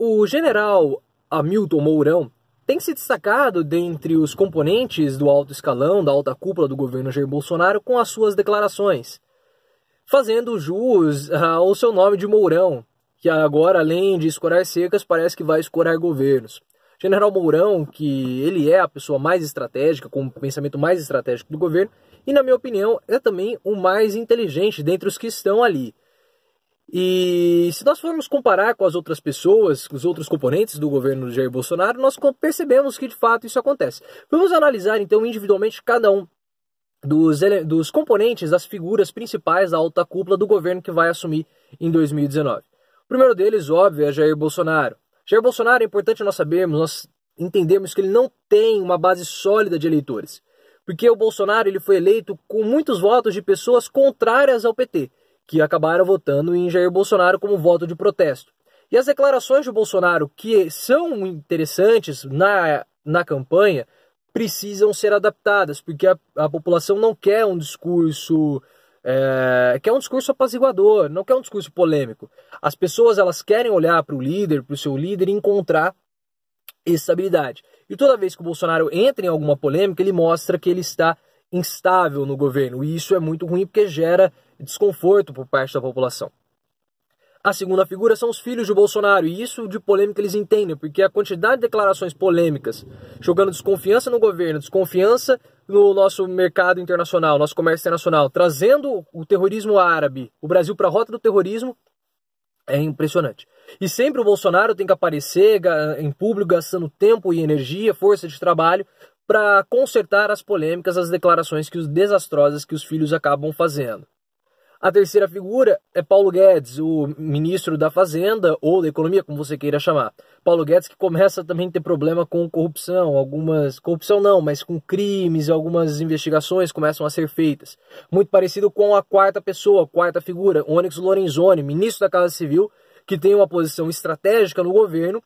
O general Hamilton Mourão tem se destacado dentre os componentes do alto escalão, da alta cúpula do governo Jair Bolsonaro, com as suas declarações, fazendo jus ao seu nome de Mourão, que agora, além de escorar secas, parece que vai escorar governos. General Mourão, que ele é a pessoa mais estratégica, com o pensamento mais estratégico do governo, e, na minha opinião, é também o mais inteligente dentre os que estão ali. E se nós formos comparar com as outras pessoas, com os outros componentes do governo de Jair Bolsonaro, nós percebemos que de fato isso acontece. Vamos analisar então individualmente cada um dos componentes, das figuras principais da alta cúpula do governo que vai assumir em 2019. O primeiro deles, óbvio, é Jair Bolsonaro. Jair Bolsonaro, é importante nós sabermos, nós entendemos que ele não tem uma base sólida de eleitores. Porque o Bolsonaro ele foi eleito com muitos votos de pessoas contrárias ao PT, que acabaram votando em Jair Bolsonaro como voto de protesto. E as declarações de Bolsonaro, que são interessantes na campanha, precisam ser adaptadas, porque a população não quer um discurso quer um discurso apaziguador, não quer um discurso polêmico. As pessoas elas querem olhar para o líder, para o seu líder e encontrar estabilidade. E toda vez que o Bolsonaro entra em alguma polêmica, ele mostra que ele está instável no governo. E isso é muito ruim porque gera desconforto por parte da população. A segunda figura são os filhos de Bolsonaro, e isso de polêmica eles entendem, porque a quantidade de declarações polêmicas, jogando desconfiança no governo, desconfiança no nosso mercado internacional, nosso comércio internacional, trazendo o terrorismo árabe, o Brasil para a rota do terrorismo, é impressionante. E sempre o Bolsonaro tem que aparecer em público, gastando tempo e energia, força de trabalho, para consertar as polêmicas, as declarações desastrosas que os filhos acabam fazendo. A terceira figura é Paulo Guedes, o ministro da Fazenda ou da Economia, como você queira chamar. Paulo Guedes que começa também a ter problema com corrupção, corrupção não, mas com crimes, algumas investigações começam a ser feitas. Muito parecido com a quarta pessoa, a quarta figura, Onyx Lorenzoni, ministro da Casa Civil, que tem uma posição estratégica no governo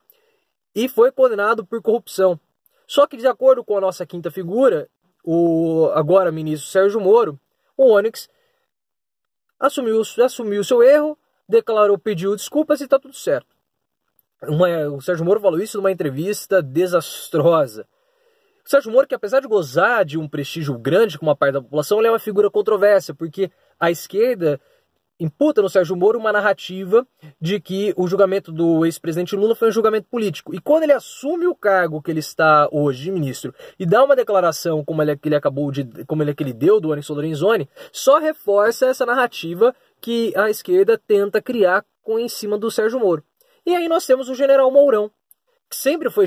e foi condenado por corrupção. Só que de acordo com a nossa quinta figura, o agora ministro Sérgio Moro, o Onyx assumiu seu erro, pediu desculpas e está tudo certo. O Sérgio Moro falou isso numa entrevista desastrosa. O Sérgio Moro, que apesar de gozar de um prestígio grande com uma parte da população, ele é uma figura controversa, porque a esquerda imputa no Sérgio Moro uma narrativa de que o julgamento do ex-presidente Lula foi um julgamento político. E quando ele assume o cargo que ele está hoje de ministro e dá uma declaração como ele deu do Onyx Lorenzoni, só reforça essa narrativa que a esquerda tenta criar em cima do Sérgio Moro. E aí nós temos o general Mourão, que sempre foi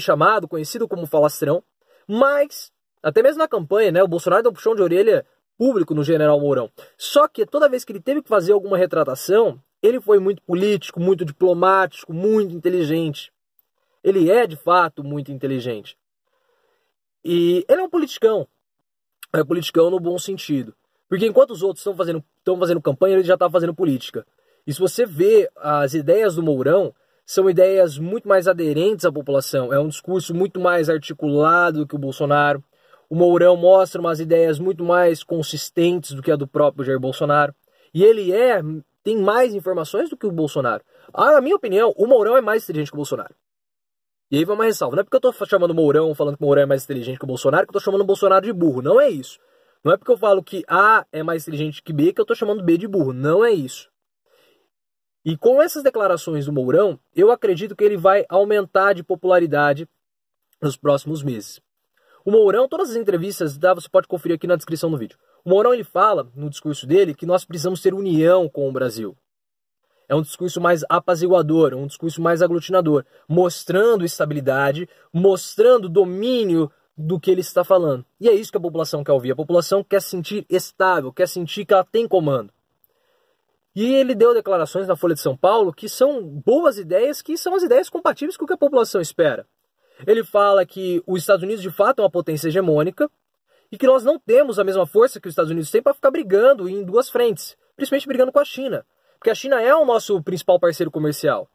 conhecido como falastrão, mas até mesmo na campanha, né, o Bolsonaro deu um puxão de orelha público no general Mourão. Só que toda vez que ele teve que fazer alguma retratação, ele foi muito político, muito diplomático, muito inteligente. Ele é, de fato, muito inteligente. E ele é um politicão. É um politicão no bom sentido. Porque enquanto os outros estão fazendo campanha, ele já está fazendo política. E se você vê as ideias do Mourão, são ideias muito mais aderentes à população. É um discurso muito mais articulado do que o Bolsonaro. O Mourão mostra umas ideias muito mais consistentes do que a do próprio Jair Bolsonaro. E ele tem mais informações do que o Bolsonaro. Na minha opinião, o Mourão é mais inteligente que o Bolsonaro. E aí vai uma ressalva. Não é porque eu estou chamando o Mourão, falando que o Mourão é mais inteligente que o Bolsonaro, que eu estou chamando o Bolsonaro de burro. Não é isso. Não é porque eu falo que A é mais inteligente que B que eu estou chamando B de burro. Não é isso. E com essas declarações do Mourão, eu acredito que ele vai aumentar de popularidade nos próximos meses. O Mourão, todas as entrevistas, você pode conferir aqui na descrição do vídeo. O Mourão ele fala, no discurso dele, que nós precisamos ter união com o Brasil. É um discurso mais apaziguador, um discurso mais aglutinador, mostrando estabilidade, mostrando domínio do que ele está falando. E é isso que a população quer ouvir. A população quer se sentir estável, quer sentir que ela tem comando. E ele deu declarações na Folha de São Paulo que são boas ideias, que são as ideias compatíveis com o que a população espera. Ele fala que os Estados Unidos de fato é uma potência hegemônica e que nós não temos a mesma força que os Estados Unidos têm para ficar brigando em duas frentes, principalmente brigando com a China, porque a China é o nosso principal parceiro comercial.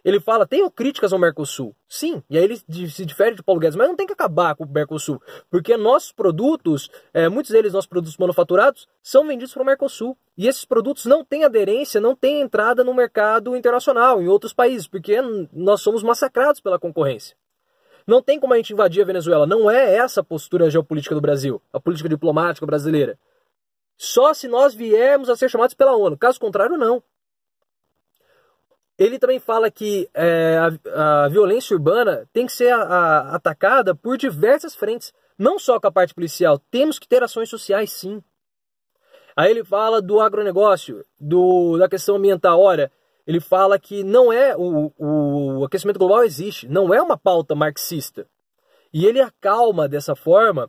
Ele fala, tenho críticas ao Mercosul. Sim, e aí ele se difere de Paulo Guedes, mas não tem que acabar com o Mercosul, porque nossos produtos, muitos deles, nossos produtos manufaturados, são vendidos para o Mercosul. E esses produtos não têm aderência, não têm entrada no mercado internacional, em outros países, porque nós somos massacrados pela concorrência. Não tem como a gente invadir a Venezuela, não é essa a postura geopolítica do Brasil, a política diplomática brasileira. Só se nós viermos a ser chamados pela ONU, caso contrário, não. Ele também fala que a violência urbana tem que ser atacada por diversas frentes, não só com a parte policial, temos que ter ações sociais sim. Aí ele fala do agronegócio, da questão ambiental. Olha, ele fala que não é o aquecimento global existe, não é uma pauta marxista. E ele acalma dessa forma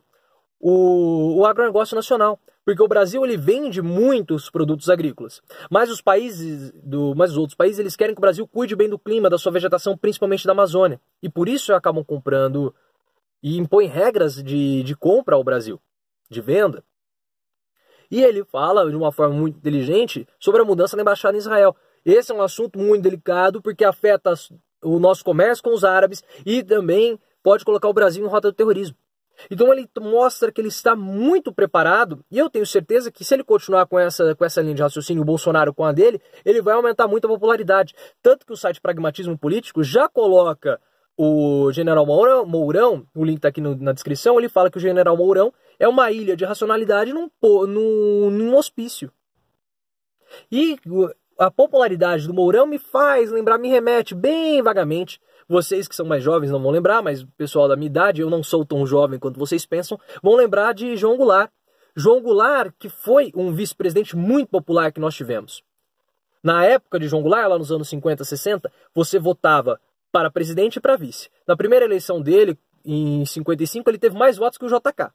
o agronegócio nacional. Porque o Brasil ele vende muitos produtos agrícolas, mas os outros países eles querem que o Brasil cuide bem do clima, da sua vegetação, principalmente da Amazônia. E por isso acabam comprando e impõem regras de compra ao Brasil, de venda. E ele fala de uma forma muito inteligente sobre a mudança na embaixada em Israel. Esse é um assunto muito delicado porque afeta o nosso comércio com os árabes e também pode colocar o Brasil em rota do terrorismo. Então ele mostra que ele está muito preparado, e eu tenho certeza que se ele continuar com essa linha de raciocínio, o Bolsonaro com a dele, ele vai aumentar muito a popularidade. Tanto que o site Pragmatismo Político já coloca o General Mourão, o link está aqui na descrição, ele fala que o General Mourão é uma ilha de racionalidade num hospício. E a popularidade do Mourão me remete bem vagamente. Vocês que são mais jovens não vão lembrar, mas o pessoal da minha idade, eu não sou tão jovem quanto vocês pensam, vão lembrar de João Goulart. João Goulart, que foi um vice-presidente muito popular que nós tivemos. Na época de João Goulart, lá nos anos 50, 60, você votava para presidente e para vice. Na primeira eleição dele, em 55, ele teve mais votos que o JK.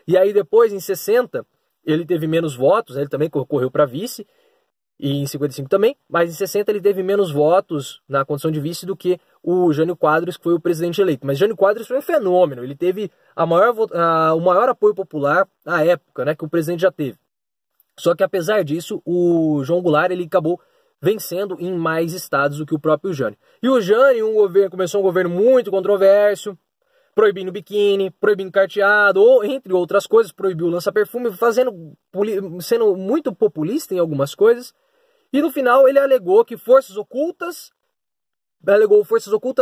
E aí depois, em 60, ele teve menos votos, ele também concorreu para vice, e em 55 também, mas em 60 ele teve menos votos na condição de vice do que o Jânio Quadros, que foi o presidente eleito. Mas Jânio Quadros foi um fenômeno, ele teve o maior apoio popular na época, né, que o presidente já teve. Só que apesar disso, o João Goulart ele acabou vencendo em mais estados do que o próprio Jânio. E o Jânio começou um governo muito controverso, proibindo biquíni, proibindo carteado, ou entre outras coisas, proibiu o lança-perfume, sendo muito populista em algumas coisas. E no final ele alegou forças ocultas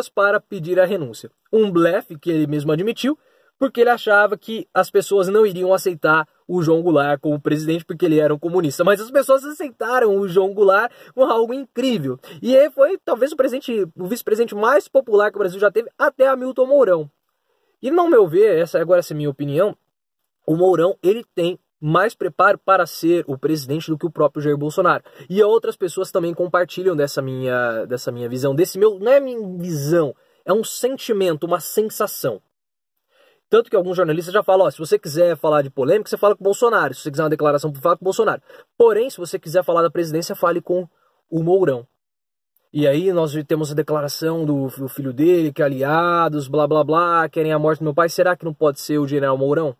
para pedir a renúncia. Um blefe que ele mesmo admitiu, porque ele achava que as pessoas não iriam aceitar o João Goulart como presidente porque ele era um comunista. Mas as pessoas aceitaram o João Goulart como algo incrível. E ele foi talvez o vice-presidente mais popular que o Brasil já teve, até Hamilton Mourão. E no meu ver, essa é a minha opinião, o Mourão ele tem mais preparo para ser o presidente do que o próprio Jair Bolsonaro. E outras pessoas também compartilham dessa minha visão, não é minha visão, é um sentimento, uma sensação. Tanto que alguns jornalistas já falam, se você quiser falar de polêmica, você fala com o Bolsonaro. Se você quiser uma declaração, fala com o Bolsonaro. Porém, se você quiser falar da presidência, fale com o Mourão. E aí nós temos a declaração do filho dele, que aliados, blá blá blá, querem a morte do meu pai. Será que não pode ser o general Mourão?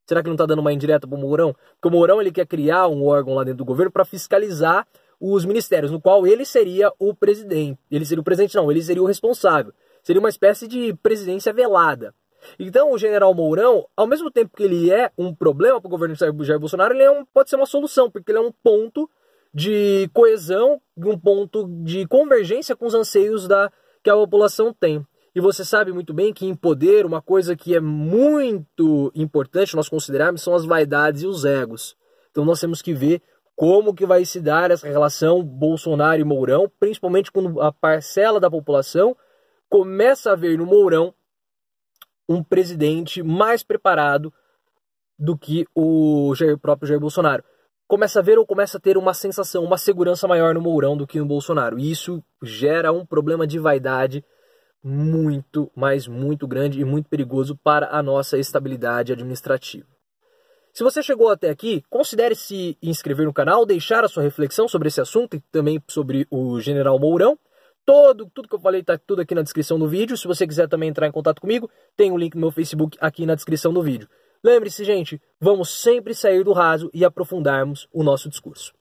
Será que não está dando uma indireta para o Mourão? Porque o Mourão ele quer criar um órgão lá dentro do governo para fiscalizar os ministérios, no qual ele seria o presidente. Ele seria o presidente, não, ele seria o responsável. Seria uma espécie de presidência velada. Então o general Mourão, ao mesmo tempo que ele é um problema para o governo de Jair Bolsonaro, ele pode ser uma solução, porque ele é um ponto de coesão, um ponto de convergência com os anseios que a população tem. E você sabe muito bem que em poder, uma coisa que é muito importante nós considerarmos são as vaidades e os egos. Então nós temos que ver como que vai se dar essa relação Bolsonaro e Mourão, principalmente quando a parcela da população começa a ver no Mourão um presidente mais preparado do que o próprio Jair Bolsonaro. Começa a ver ou começa a ter uma sensação, uma segurança maior no Mourão do que no Bolsonaro. E isso gera um problema de vaidade muito, mas muito grande e muito perigoso para a nossa estabilidade administrativa. Se você chegou até aqui, considere se inscrever no canal, deixar a sua reflexão sobre esse assunto e também sobre o general Mourão. Tudo que eu falei está tudo aqui na descrição do vídeo. Se você quiser também entrar em contato comigo, tem o link no meu Facebook aqui na descrição do vídeo. Lembre-se, gente, vamos sempre sair do raso e aprofundarmos o nosso discurso.